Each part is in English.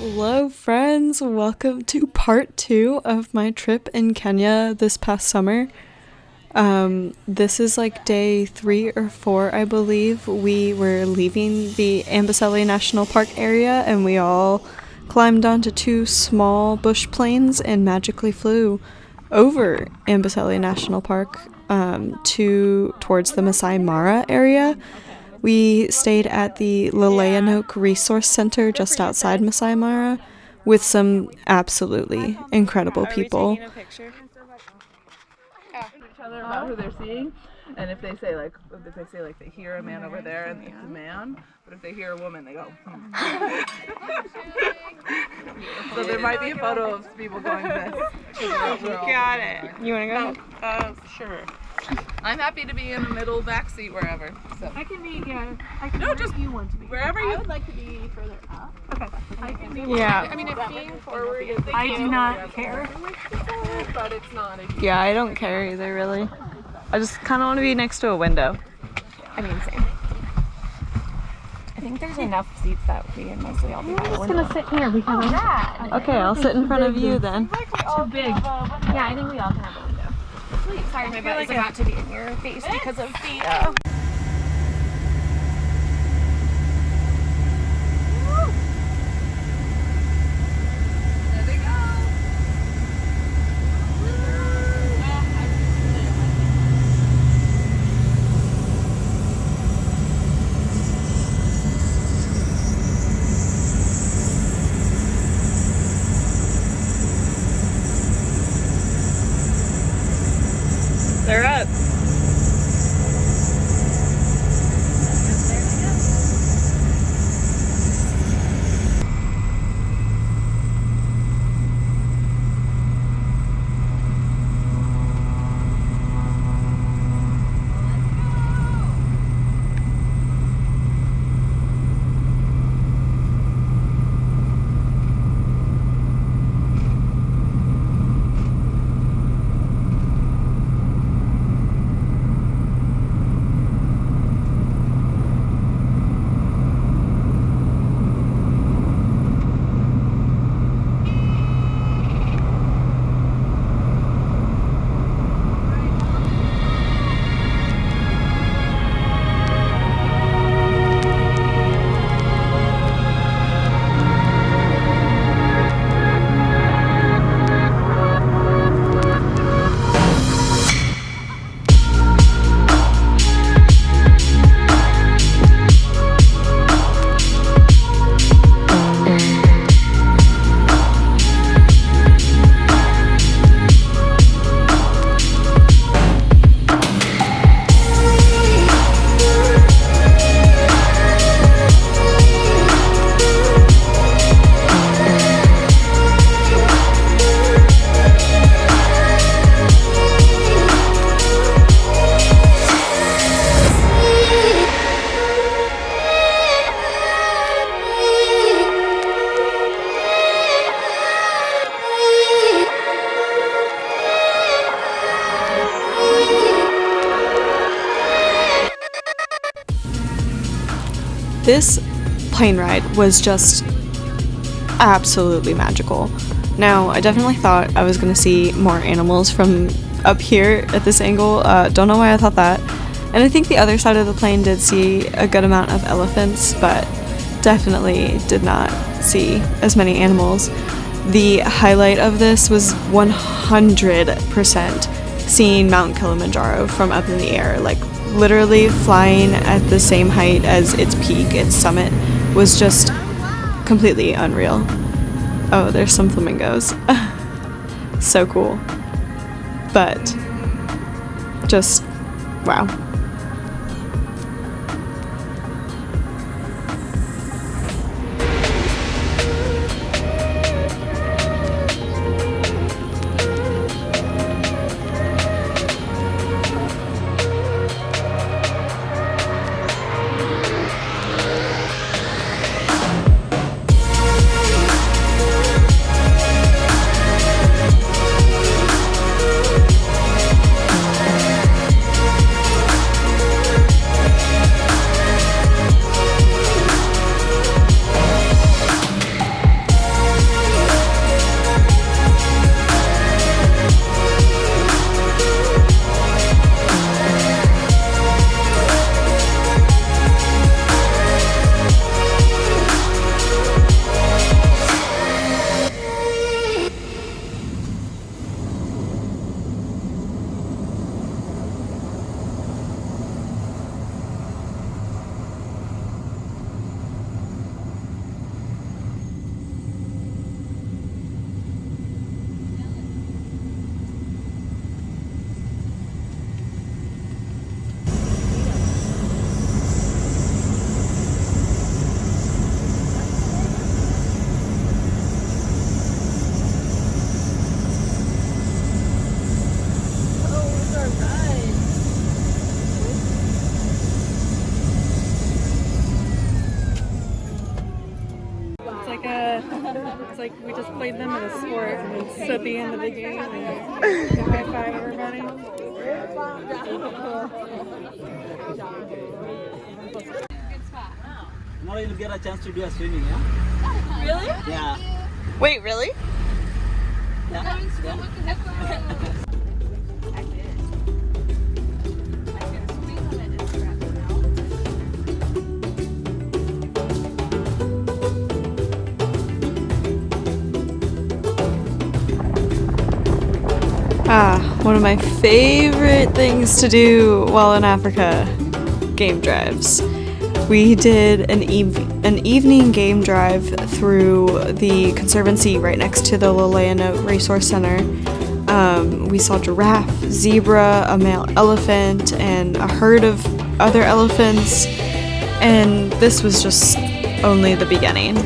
Hello friends, welcome to part 2 of my trip in Kenya this past summer. This is like day 3 or 4, I believe. We were leaving the Amboseli National Park area and we all climbed onto 2 small bush planes and magically flew over Amboseli National Park towards the Masai Mara area. We stayed at the Lale'enok Resource Center just outside Masai Mara with some absolutely incredible people. Each other about who they're seeing, and if they say like they hear a man over there and it's a man, but if they hear a woman they go so there might be a photo of people going this. Got it. You wanna go? Sure. I'm happy to be in the middle back seat wherever. So I can be I can no, just you want to be. Wherever you. I would like to be further up. Okay. I can be. Yeah. I mean, if being forward is. I do not care. But it's not. Yeah, I don't care either, really. I just kind of want to be next to a window. I mean, same. I think there's enough seats that we can mostly all be by the window. I'm just gonna sit here because Okay, I'll sit in front of you then. too big. Yeah, I think we all can have a window. Sweet. Sorry, my butt is about to be in your face because of the. They're up. This plane ride was just absolutely magical. Now, I definitely thought I was going to see more animals from up here at this angle. Don't know why I thought that. And I think the other side of the plane did see a good amount of elephants, but definitely did not see as many animals. The highlight of this was 100% seeing Mount Kilimanjaro from up in the air, like literally flying at the same height as its peak, its summit, was just completely unreal. Oh, there's some flamingos. So cool. But just wow. played them in a sport. So at the end of the game, high five everybody. Now you'll get a chance to do a swimming, yeah? Really? Yeah. Wait, really? Yeah. One of my favorite things to do while in Africa, game drives. We did an evening game drive through the conservancy right next to the Lale'enok Resource Center. We saw giraffe, zebra, a male elephant, and a herd of other elephants, and this was just only the beginning.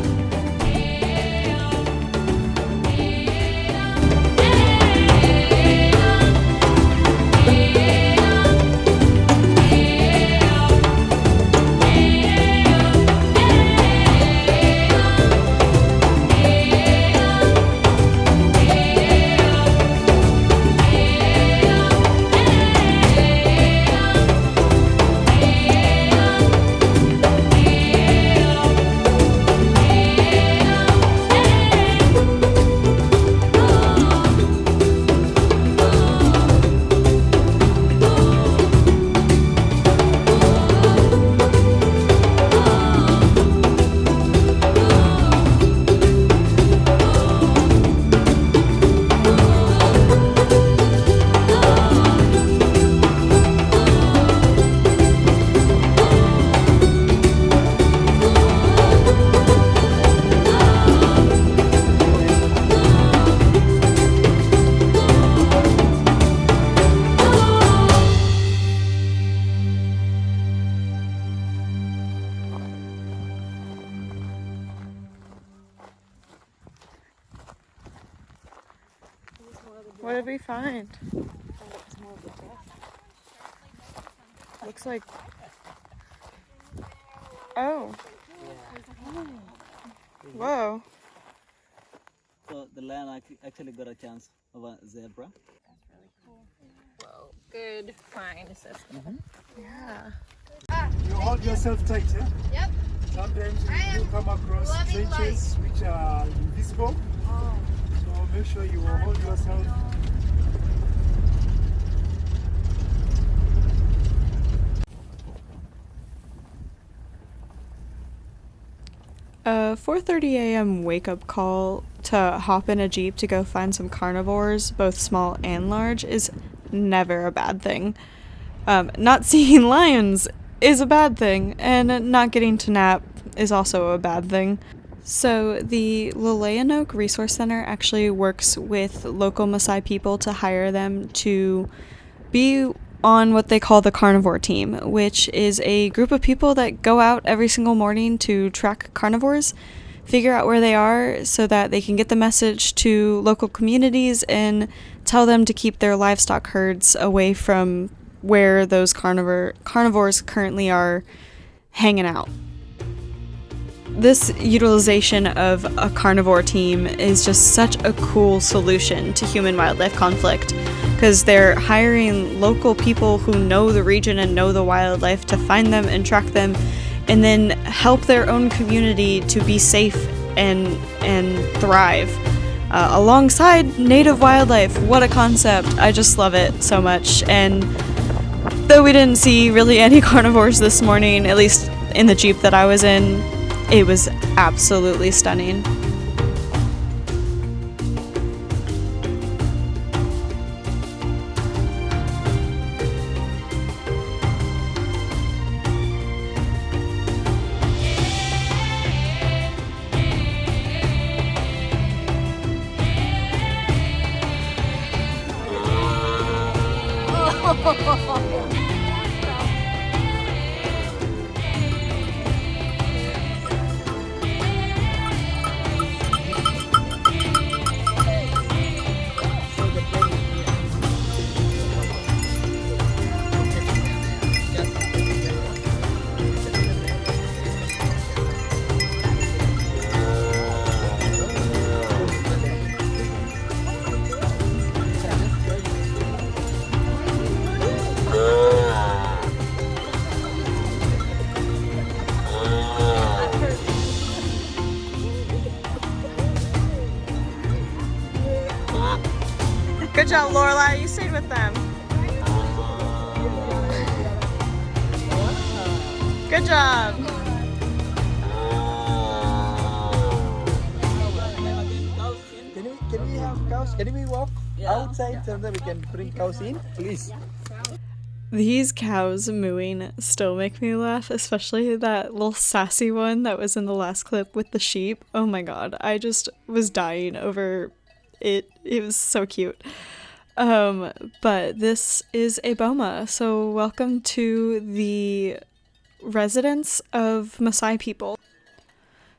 What did we find? Looks like... Oh. Whoa. So the lion actually got a chance of a zebra. Whoa, good find system. Yeah. You hold yourself tight, yeah? Yep. Sometimes you come across trenches which are invisible. So make sure you hold yourself. 4:30 a.m. wake-up call to hop in a Jeep to go find some carnivores, both small and large, is never a bad thing. Not seeing lions is a bad thing, and not getting to nap is also a bad thing. So the Lale'enok Resource Center actually works with local Masai people to hire them to be on what they call the Carnivore team, which is a group of people that go out every single morning to track carnivores, figure out where they are so that they can get the message to local communities and tell them to keep their livestock herds away from where those carnivores currently are hanging out. This utilization of a carnivore team is just such a cool solution to human-wildlife conflict, because they're hiring local people who know the region and know the wildlife to find them and track them, and then help their own community to be safe and thrive alongside native wildlife. What a concept. I just love it so much. And though we didn't see really any carnivores this morning, at least in the Jeep that I was in, it was absolutely stunning. Good job, Lorelai. You stayed with them. Good job. Can we have cows? Can we walk outside so that we can bring cows in, please? These cows mooing still make me laugh, especially that little sassy one that was in the last clip with the sheep. Oh my god, I just was dying over it. It was so cute. But this is a boma, so welcome to the residence of Maasai people.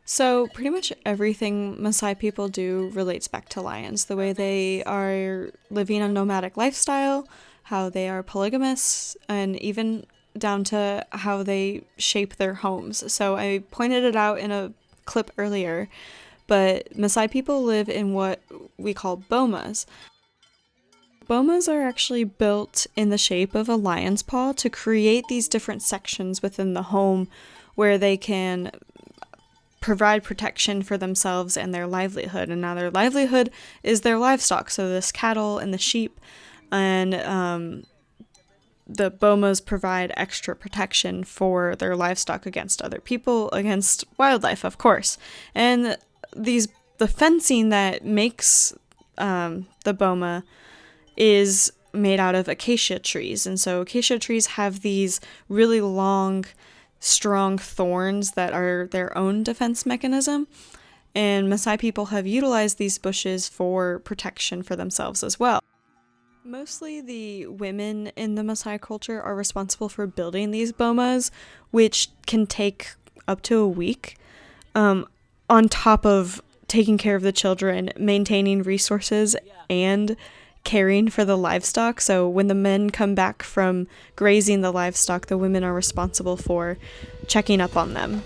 So pretty much everything Maasai people do relates back to lions. The way they are living a nomadic lifestyle, how they are polygamous, and even down to how they shape their homes. So I pointed it out in a clip earlier, but Maasai people live in what we call bomas. Bomas are actually built in the shape of a lion's paw to create these different sections within the home where they can provide protection for themselves and their livelihood. And now their livelihood is their livestock, so this cattle and the sheep, and the bomas provide extra protection for their livestock against other people, against wildlife, of course. And the fencing that makes the boma is made out of acacia trees. And so acacia trees have these really long, strong thorns that are their own defense mechanism. And Maasai people have utilized these bushes for protection for themselves as well. Mostly the women in the Maasai culture are responsible for building these bomas, which can take up to a week, on top of taking care of the children, maintaining resources, and caring for the livestock. So when the men come back from grazing the livestock, the women are responsible for checking up on them.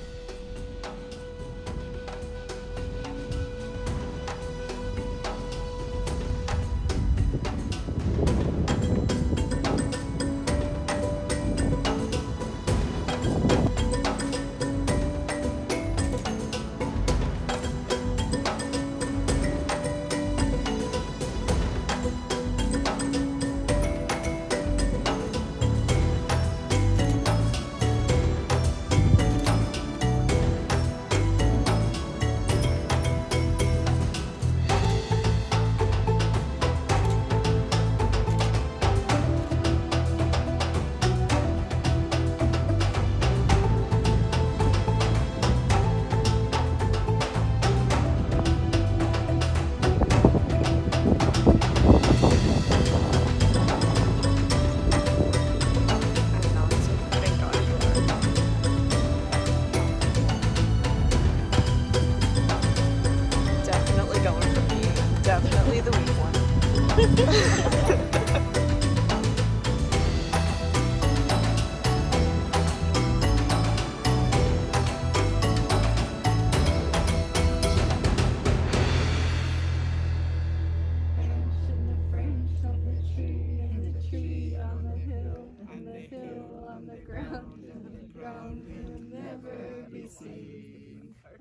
Definitely the weak one.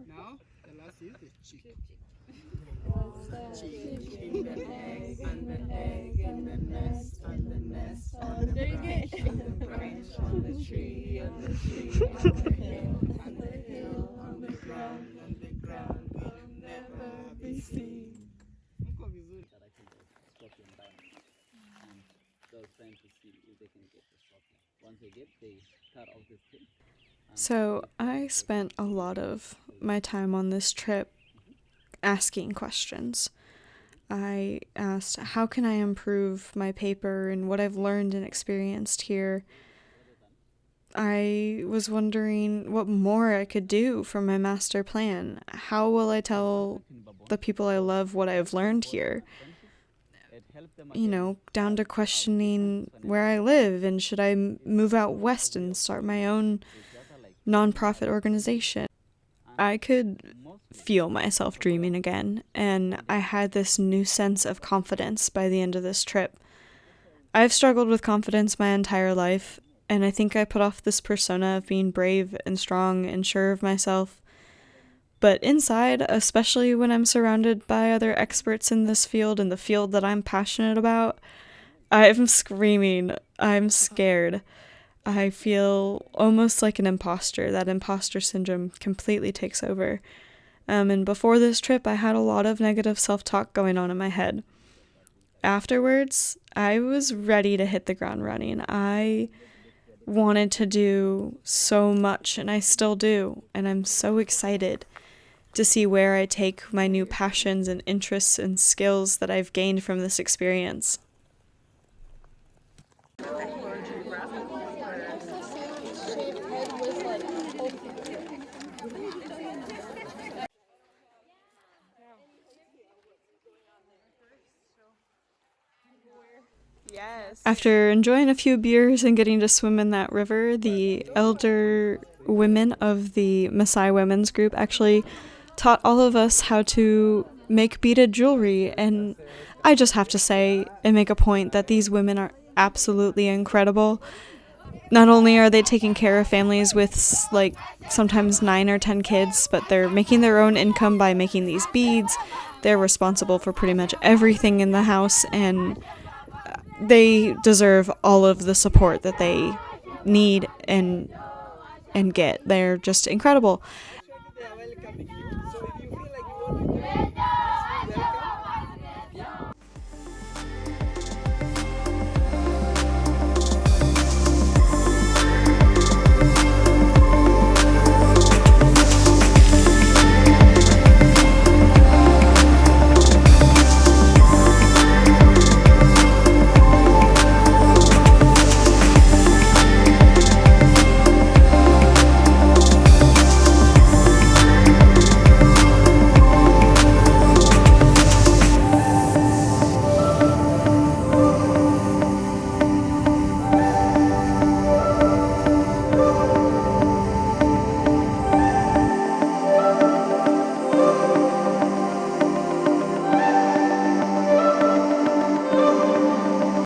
Now, the last is the chick. So I spent a lot of my time on this trip asking questions. I asked, how can I improve my paper and what I've learned and experienced here? I was wondering what more I could do for my master plan. How will I tell the people I love what I've learned here? You know, down to questioning where I live and should I move out west and start my own nonprofit organization. I could feel myself dreaming again, and I had this new sense of confidence by the end of this trip. I've struggled with confidence my entire life, and I think I put off this persona of being brave and strong and sure of myself, But inside, especially when I'm surrounded by other experts in this field and the field that I'm passionate about, I'm screaming. I'm scared. I feel almost like an imposter. That imposter syndrome completely takes over. And before this trip, I had a lot of negative self-talk going on in my head. Afterwards, I was ready to hit the ground running. I wanted to do so much, and I still do. And I'm so excited to see where I take my new passions and interests and skills that I've gained from this experience. After enjoying a few beers and getting to swim in that river, the elder women of the Masai women's group actually taught all of us how to make beaded jewelry, and I just have to say and make a point that these women are absolutely incredible. Not only are they taking care of families with like sometimes 9 or 10 kids, but they're making their own income by making these beads. They're responsible for pretty much everything in the house, and they deserve all of the support that they need and get. They're just incredible.